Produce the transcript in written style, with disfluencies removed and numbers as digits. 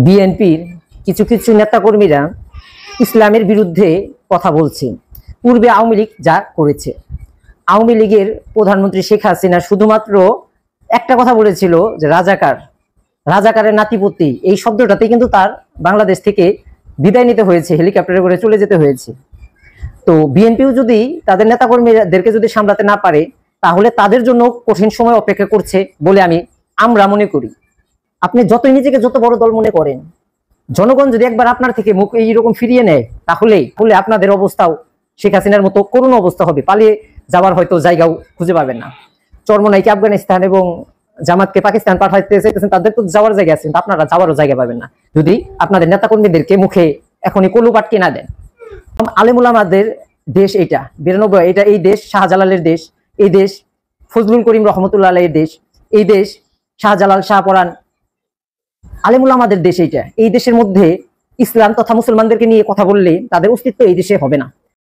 বিএনপির কিছু কিছু নেতাকর্মীরা ইসলামের বিরুদ্ধে কথা বলছে। পূর্বে আওয়ামী লীগ যা করেছে, আওয়ামী লীগের প্রধানমন্ত্রী শেখ হাসিনা শুধুমাত্র একটা কথা বলেছিল যে রাজাকার, রাজাকারের নাতিপতি, এই শব্দটাতে কিন্তু তার বাংলাদেশ থেকে বিদায় নিতে হয়েছে, হেলিকপ্টারে করে চলে যেতে হয়েছে। তো বিএনপিও যদি তাদের নেতাকর্মীদেরকে যদি সামলাতে না পারে, তাহলে তাদের জন্য কঠিন সময় অপেক্ষা করছে বলে আমরা মনে করি। আপনি যতই নিজেকে যত বড় দল মনে করেন, জনগণ যদি একবার আপনার থেকে মুখ এইরকম ফিরিয়ে নেয়, তাহলে আপনাদের অবস্থাও শেখ হাসিনার মতো করুণ অবস্থা হবে। পালিয়ে যাওয়ার হয়তো জায়গাও খুঁজে পাবেন না। চরমোনাইকে আফগানিস্তান এবং জামাতকে পাকিস্তান পাঠাইতে চাইতেছেন, তাদের তো যাওয়ার জায়গা আছে, কিন্তু আপনারা যাওয়ারও জায়গা পাবেন না যদি আপনাদের নেতাকর্মীদেরকে মুখে এখনই কলু পাটকে না দেন। আলেমুলামাদের দেশ এইটা, 92, এটা এই দেশ শাহজালালের দেশ, এই দেশ ফজলুল করিম রহমতুল্লাহ আলাইহির দেশ, এই দেশ শাহজালাল শাহপরান আলেমুলামাদের দেশ। এইটা এই দেশের মধ্যে ইসলাম তথা মুসলমানদেরকে নিয়ে কথা বললে তাদের অস্তিত্ব এই দেশে হবে না।